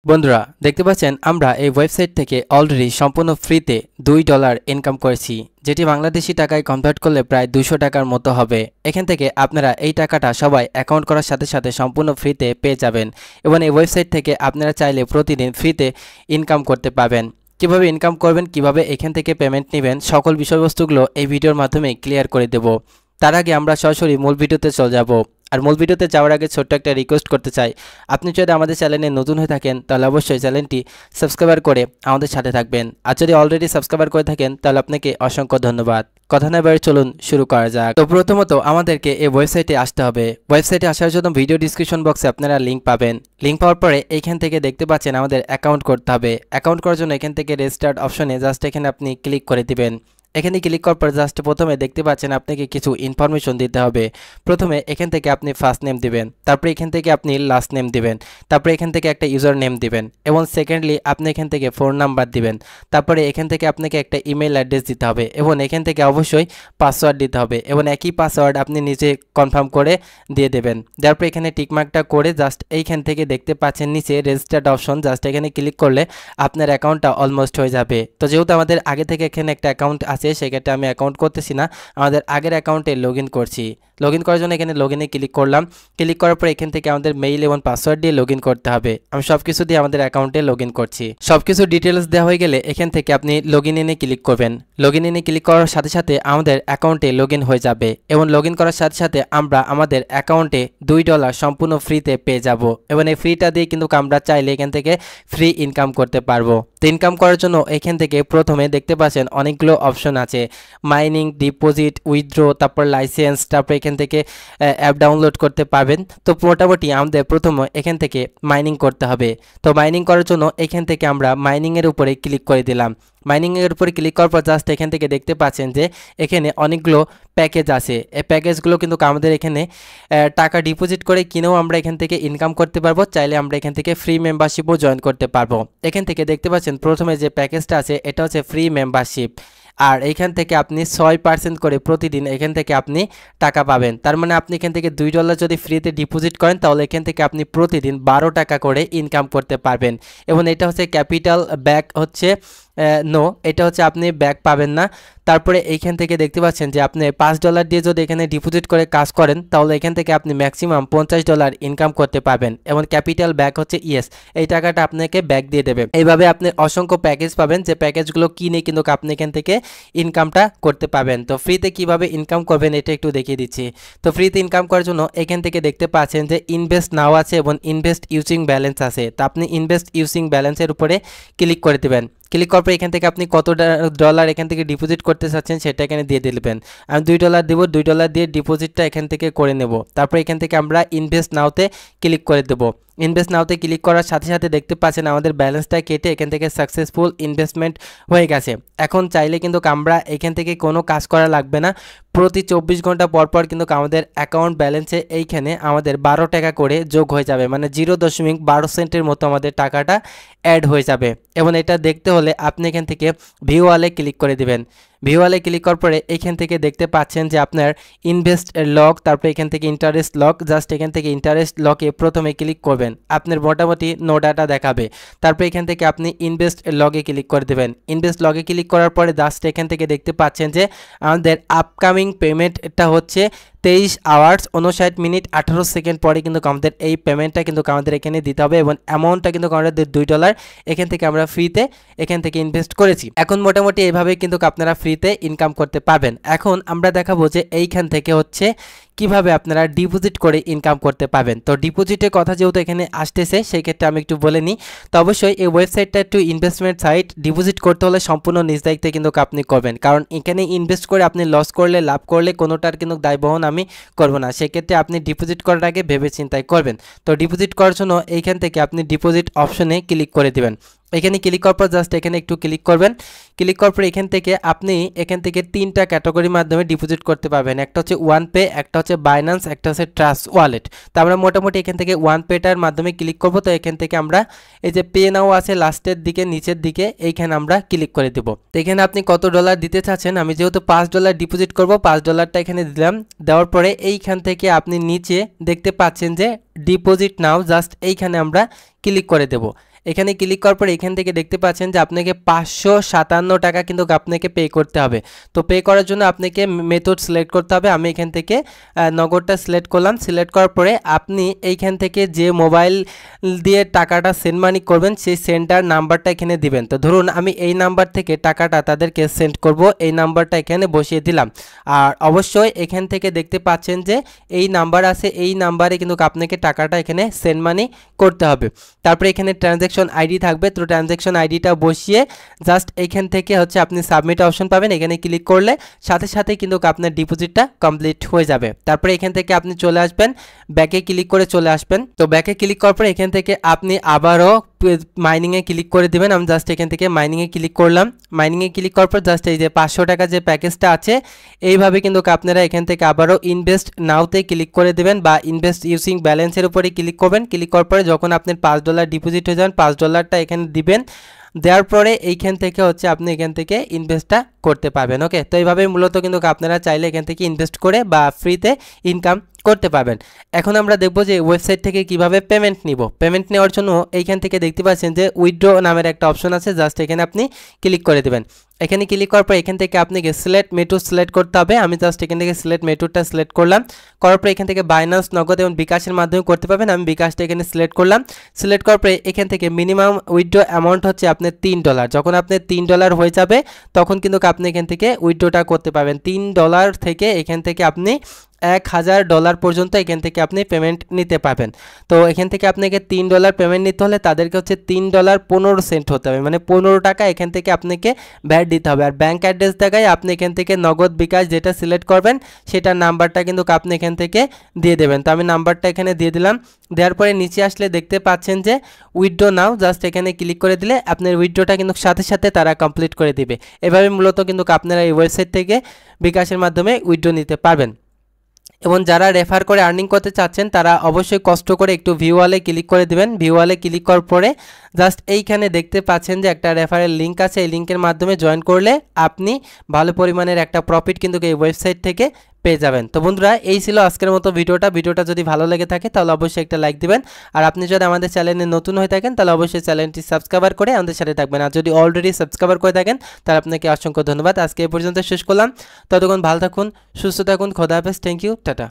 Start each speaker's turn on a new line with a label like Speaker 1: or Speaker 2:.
Speaker 1: বন্ধুরা দেখতে পাচ্ছেন আমরা এই ওয়েবসাইট থেকে অলরেডি সম্পূর্ণ ফ্রিতে $2 ইনকাম করেছি, যেটি বাংলাদেশি টাকায় কনভার্ট করলে প্রায় 200 টাকার মতো হবে। এখান থেকে আপনারা এই টাকাটা সবাই অ্যাকাউন্ট করার সাথে সাথে সম্পূর্ণ ফ্রিতে পেয়ে যাবেন এবং এই ওয়েবসাইট থেকে আপনারা চাইলে প্রতিদিন ফ্রিতে ইনকাম করতে পারবেন। কিভাবে ইনকাম করবেন, কিভাবে এখান থেকে পেমেন্ট নেবেন, সকল বিষয়বস্তুগুলো এই ভিডিওর মাধ্যমে ক্লিয়ার করে দেব। তার আগে আমরা সরাসরি মূল ভিডিওতে চলে যাব। আর মূল ভিডিওতে যাওয়ার আগে ছোট্ট একটা রিকোয়েস্ট করতে চাই, আপনি যদি আমাদের চ্যানেলে নতুন হয়ে থাকেন তাহলে অবশ্যই চ্যানেলটি সাবস্ক্রাইব করে আমাদের সাথে থাকবেন। আর যদি অলরেডি সাবস্ক্রাইব করে থাকেন তাহলে আপনাকে অসংখ্য ধন্যবাদ। কথা না বের চলুন শুরু করা যাক। তো প্রথমত আমাদেরকে এই ওয়েবসাইটে আসতে হবে। ওয়েবসাইটে আসার জন্য ভিডিও ডিসক্রিপশন বক্সে আপনারা লিঙ্ক পাবেন। লিঙ্ক পাওয়ার পরে এইখান থেকে দেখতে পাচ্ছেন আমাদের অ্যাকাউন্ট করতে হবে। অ্যাকাউন্ট করার জন্য এখান থেকে রেজিস্টার্ড অপশনে জাস্ট এখানে আপনি ক্লিক করে দিবেন। এখানে ক্লিক করার পর জাস্ট প্রথমে দেখতে পাচ্ছেন আপনাকে কিছু ইনফরমেশন দিতে হবে। প্রথমে এখান থেকে আপনি ফার্স্ট নেম দিবেন, তারপরে এখান থেকে আপনি লাস্ট নেম দিবেন, তারপরে এখান থেকে একটা ইউজার নেম দিবেন এবং সেকেন্ডলি আপনি এখান থেকে ফোন নাম্বার দিবেন। তারপরে এখান থেকে আপনাকে একটা ইমেল অ্যাড্রেস দিতে হবে এবং এখান থেকে অবশ্যই পাসওয়ার্ড দিতে হবে এবং একই পাসওয়ার্ড আপনি নিজে কনফার্ম করে দিয়ে দেবেন। তারপরে এখানে টিকমার্কটা করে জাস্ট এইখান থেকে দেখতে পাচ্ছেন নিচে রেজিস্টার্ড অপশন, জাস্ট এখানে ক্লিক করলে আপনার অ্যাকাউন্টটা অলমোস্ট হয়ে যাবে। তো যেহেতু আমাদের আগে থেকে এখানে একটা অ্যাকাউন্ট আছে, সেক্ষেত্রে আমি অ্যাকাউন্ট করতেছি না, আমাদের আগের অ্যাকাউন্টে লগ ইন করছি। লগ ইন করার জন্য এখানে লগ ইনে ক্লিক করলাম। ক্লিক করার পর এখান থেকে আমাদের মেইল এবং পাসওয়ার্ড দিয়ে লগ ইন করতে হবে। আমি সব কিছু দিয়ে আমাদের অ্যাকাউন্টে লগ ইন করছি। সব কিছু ডিটেলস দেওয়া হয়ে গেলে এখান থেকে আপনি লগ ইনে ক্লিক করবেন। লগ ইনে ক্লিক করার সাথে সাথে আমাদের অ্যাকাউন্টে লগ ইন হয়ে যাবে এবং লগ ইন করার সাথে সাথে আমরা আমাদের অ্যাকাউন্টে $2 সম্পূর্ণ ফ্রিতে পেয়ে যাব এবং এই ফ্রিটা দিয়ে কিন্তু আমরা চাইলে এখান থেকে ফ্রি ইনকাম করতে পারবো। তো ইনকাম করার জন্য এখান থেকে প্রথমে দেখতে পাচ্ছেন অনেকগুলো অপশন আছে, মাইনিং, ডিপোজিট, উইথড্র, তারপর লাইসেন্স, তারপর এখান থেকে অ্যাপ ডাউনলোড করতে পারবেন। তো মোটামুটি আমাদের প্রথমে এখান থেকে মাইনিং করতে হবে। তো মাইনিং করার জন্য এখান থেকে আমরা মাইনিংয়ের উপরে ক্লিক করে দিলাম। মাইনিংয়ের উপরে ক্লিক করার পর জাস্ট এখান থেকে দেখতে পাচ্ছেন যে এখানে অনেকগুলো প্যাকেজ আছে। এই প্যাকেজগুলো কিন্তু আমাদের এখানে টাকা ডিপোজিট করে কিনেও আমরা এখান থেকে ইনকাম করতে পারবো, চাইলে আমরা এখান থেকে ফ্রি মেম্বারশিপও জয়েন করতে পারবো। এখান থেকে দেখতে পাচ্ছেন প্রথমে যে প্যাকেজটা আছে এটা হচ্ছে ফ্রি মেম্বারশিপ, আর এখান থেকে আপনি 6% করে প্রতিদিন এখান থেকে আপনি টাকা পাবেন। তার মানে আপনি এখান থেকে $2 যদি ফ্রিতে ডিপোজিট করেন তাহলে এখান থেকে আপনি প্রতিদিন 12 টাকা করে ইনকাম করতে পারবেন এবং এটা হচ্ছে ক্যাপিটাল ব্যাক হচ্ছে নো, এটা হচ্ছে আপনি ব্যাক পাবেন না। তারপরে এইখান থেকে দেখতে পাচ্ছেন যে আপনি $5 দিয়ে যদি এখানে ডিপোজিট করে কাজ করেন তাহলে এখান থেকে আপনি ম্যাক্সিমাম $50 ইনকাম করতে পারবেন এবং ক্যাপিটাল ব্যাক হচ্ছে ইয়েস, এই টাকাটা আপনাকে ব্যাক দিয়ে দেবে। এইভাবে আপনি অসংখ্য প্যাকেজ পাবেন, যে প্যাকেজগুলো কিনে কিন্তু আপনি এখান থেকে ইনকামটা করতে পারবেন। তো ফ্রিতে কিভাবে ইনকাম করবেন এটা একটু দেখিয়ে দিচ্ছি। তো ফ্রিতে ইনকাম করার জন্য এখান থেকে দেখতে পাচ্ছেন যে ইনভেস্ট নাও আছে এবং ইনভেস্ট ইউজিং ব্যালেন্স আছে। তো আপনি ইনভেস্ট ইউজিং ব্যালেন্সের উপরে ক্লিক করে দেবেন। ক্লিক করার পর এখান থেকে আপনি কত ডলার এখান থেকে ডিপোজিট করতে চাচ্ছেন সেটা এখানে দিয়ে দিবেন। আমি $2 দেবো, $2 দিয়ে ডিপোজিটটা এখান থেকে করে নেব। তারপর এখান থেকে আমরা ইনভেস্ট নাওতে ক্লিক করে দেবো। ইনভেস্ট নাওতে ক্লিক করার সাথে সাথে দেখতে পাচ্ছেন আমাদের ব্যালেন্সটা কেটে এখান থেকে সাকসেসফুল ইনভেস্টমেন্ট হয়ে গেছে। এখন চাইলে কিন্তু আমরা এখান থেকে কোনো কাজ করা লাগবে না, প্রতি 24 ঘন্টা পর পর কিন্তু আমাদের অ্যাকাউন্ট ব্যালেন্সে এইখানে আমাদের 12 টাকা করে যোগ হয়ে যাবে, মানে 0.12 সেন্টের মতো আমাদের টাকাটা অ্যাড হয়ে যাবে। এবং এটা দেখতে হলে আপনি এখান থেকে ভিউ ওয়ালে ক্লিক করে দিবেন। ভিউ ওয়ালে ক্লিক করার পরে এখান থেকে দেখতে পাচ্ছেন যে আপনার ইনভেস্ট লক, তারপরে এখান থেকে ইন্টারেস্ট লক, জাস্ট এখান থেকে ইন্টারেস্ট লকে প্রথমে ক্লিক করবেন, আপনার মোটামুটি নো ডাটা দেখাবে। তারপরে এখান থেকে আপনি ইনভেস্ট লগে ক্লিক করে দেবেন। ইনভেস্ট লগে ক্লিক করার পরে জাস্ট এখান থেকে দেখতে পাচ্ছেন যে আমাদের আপকামিং পেমেন্টটা হচ্ছে 23 আওয়ার্স 59 মিনিট 18 সেকেন্ড পরে কিন্তু আমাদের এই পেমেন্টটা কিন্তু আমাদের এখানে দিতে হবে এবং অ্যামাউন্টটা কিন্তু আমাদের $2 এখান থেকে আমরা ফ্রিতে এখান থেকে ইনভেস্ট করেছি। এখন মোটামুটি এইভাবে কিন্তু আপনারা ফ্রিতে ইনকাম করতে পারবেন। এখন আমরা দেখাবো যে এইখান থেকে হচ্ছে কিভাবে আপনারা ডিপোজিট করে ইনকাম করতে পারবেন। তো ডিপোজিটের কথা যেহেতু এখানে আসতেছে সেই ক্ষেত্রে আমি একটু বলে নিই। তো অবশ্যই এই ওয়েবসাইটটা একটু ইনভেস্টমেন্ট সাইট, ডিপোজিট করতে হলে সম্পূর্ণ নিজ দায়িত্বে কিন্তু আপনি করবেন, কারণ এখানে ইনভেস্ট করে আপনি লস করলে লাভ করলে কোনোটার কিন্তু দায় বহন আমি করব না। সেক্ষেত্রে আপনি ডিপোজিট করার আগে ভেবে চিন্তায় করবেন। তো ডিপোজিট করার জন্য এইখান থেকে আপনি ডিপোজিট অপশনে ক্লিক করে দিবেন। এখানে ক্লিক করার পর জাস্ট এখানে একটু ক্লিক করবেন। ক্লিক করার পর এখান থেকে আপনি এখান থেকে 3টা ক্যাটাগরির মাধ্যমে ডিপোজিট করতে পারবেন, একটা হচ্ছে ওয়ানপে, একটা হচ্ছে বাইন্যান্স, একটা হচ্ছে ট্রাস্ট ওয়ালেট। তো আমরা মোটামুটি এখান থেকে ওয়ানপেটার মাধ্যমে ক্লিক করব। তো এখান থেকে আমরা এই যে পে নাও আছে লাস্টের দিকে নিচের দিকে, এইখানে আমরা ক্লিক করে দেব। তো এখানে আপনি কত ডলার দিতে চাচ্ছেন, আমি যেহেতু $5 ডিপোজিট করব $5টা এখানে দিলাম। দেওয়ার পরে এইখান থেকে আপনি নিচে দেখতে পাচ্ছেন যে ডিপোজিট নাও, জাস্ট এইখানে আমরা ক্লিক করে দেব। এখানে ক্লিক করার পরে এখান থেকে দেখতে পাচ্ছেন যে আপনাকে 557 টাকা কিন্তু আপনাকে পে করতে হবে। তো পে করার জন্য আপনাকে মেথড সিলেক্ট করতে হবে। আমি এখান থেকে নগদটা সিলেক্ট করলাম। সিলেক্ট করার পরে আপনি এইখান থেকে যে মোবাইল দিয়ে টাকাটা সেন্ড মানি করবেন সেই সেন্টার নাম্বারটা এখানে দিবেন। তো ধরুন আমি এই নাম্বার থেকে টাকাটা তাদেরকে সেন্ড করব, এই নাম্বারটা এখানে বসিয়ে দিলাম। আর অবশ্যই এখান থেকে দেখতে পাচ্ছেন যে এই নাম্বার আছে, এই নাম্বারে কিন্তু আপনাকে টাকাটা এখানে সেন্ড মানি করতে হবে। তারপরে এখানে ট্রানজ্যাকশন আইডি থাকবে, তো ট্রানজ্যাকশন আইডিটা বসিয়ে জাস্ট এইখান থেকে হচ্ছে আপনি সাবমিট অপশন পাবেন। এখানে ক্লিক করলে সাথে সাথে কিন্তু আপনার ডিপোজিটটা কমপ্লিট হয়ে যাবে। তারপরে এখান থেকে আপনি চলে আসবেন, ব্যাকে ক্লিক করে চলে আসবেন। তো ব্যাকে ক্লিক করার পরে এখান থেকে আপনি আবারও মাইনিংয়ে ক্লিক করে দিবেন। আমি জাস্ট এখান থেকে মাইনিংয়ে ক্লিক করলাম। মাইনিংয়ে ক্লিক করার পর জাস্ট এই যে 500 টাকা যে প্যাকেজটা আছে এইভাবে কিন্তু আপনারা এখান থেকে আবারও ইনভেস্ট নাওতে ক্লিক করে দেবেন বা ইনভেস্ট ইউজিং ব্যালেন্সের উপরে ক্লিক করবেন। ক্লিক করার পরে যখন আপনার $5 ডিপোজিট হয়ে যান, $5টা এখানে দিবেন। দেওয়ার পরে এইখান থেকে হচ্ছে আপনি এখান থেকে ইনভেস্টটা করতে পারবেন। ওকে, তো এইভাবে মূলত কিন্তু আপনারা চাইলে এখান থেকে ইনভেস্ট করে বা ফ্রিতে ইনকাম করতে পারবেন। এখন আমরা দেখব যে ওয়েবসাইট থেকে কিভাবে পেমেন্ট নিব। পেমেন্ট নেওয়ার জন্য এইখান থেকে দেখতে পাচ্ছেন যে উইথড্র নামের একটা অপশন আছে, জাস্ট এখানে আপনি ক্লিক করে দেবেন। এখানে ক্লিক করার পর এখান থেকে আপনাকে সিলেক্ট মেথড সিলেক্ট করতে হবে। আমি জাস্ট এখান থেকে সিলেক্ট মেথডটা সিলেক্ট করলাম। করার পর এখান থেকে বাইন্যান্স, নগদ এবং বিকাশের মাধ্যমে করতে পারবেন। আমি বিকাশটা এখানে সিলেক্ট করলাম। সিলেক্ট করার পরে এখান থেকে মিনিমাম উইথড্র অ্যামাউন্ট হচ্ছে আপনার $3। যখন আপনার $3 হয়ে যাবে তখন কিন্তু আপনি এখান থেকে উইথড্রটা করতে পারবেন। $3 থেকে এখান থেকে আপনি $1000 পর্যন্ত এখান থেকে আপনি পেমেন্ট নিতে পারবেন। তো এখান থেকে আপনাকে $3 পেমেন্ট নিতে হলে তাদেরকে হচ্ছে $3.15 হতে হবে, মানে 15 টাকা এখান থেকে আপনাকে ভ্যাট দিতে হবে। আর ব্যাঙ্ক অ্যাড্রেস দেখায় আপনি এখান থেকে নগদ বিকাশ যেটা সিলেক্ট করবেন সেটার নাম্বারটা কিন্তু আপনি এখান থেকে দিয়ে দেবেন। তো আমি নাম্বারটা এখানে দিয়ে দিলাম। দেওয়ার পরে নিচে আসলে দেখতে পাচ্ছেন যে উইথড্র নাও, জাস্ট এখানে ক্লিক করে দিলে আপনার উইথড্রটা কিন্তু সাথে সাথে তারা কমপ্লিট করে দিবে। এভাবে মূলত কিন্তু আপনারা এই ওয়েবসাইট থেকে বিকাশের মাধ্যমে উইথড্র নিতে পারবেন। এবং যারা রেফার করে আর্নিং করতে চাচ্ছেন তারা অবশ্যই কষ্ট করে একটু ভিউয়ালে ক্লিক করে দেবেন। ভিউয়ালে ক্লিক করার পরে জাস্ট এইখানে দেখতে পাচ্ছেন যে একটা রেফারেল লিঙ্ক আছে, এই লিঙ্কের মাধ্যমে জয়েন করলে আপনি ভালো পরিমাণের একটা প্রফিট কিন্তু এই ওয়েবসাইট থেকে পেয়ে যাবেন। তো বন্ধুরা, এই ছিল আজকের মতো ভিডিওটা যদি ভালো লেগে থাকে তাহলে অবশ্যই একটা লাইক দিবেন। আর আপনি যদি আমাদের চ্যানেলে নতুন হয়ে থাকেন তাহলে অবশ্যই চ্যানেলটি সাবস্ক্রাইব করে আমাদের সাথে থাকবেন। আর যদি অলরেডি সাবস্ক্রাইব করে থাকেন তাহলে আপনাকে অসংখ্য ধন্যবাদ। আজকে এই পর্যন্ত শেষ করলাম। ততক্ষণ ভালো থাকুন, সুস্থ থাকুন, খোদা হাফেজ, থ্যাংক ইউ, টাটা।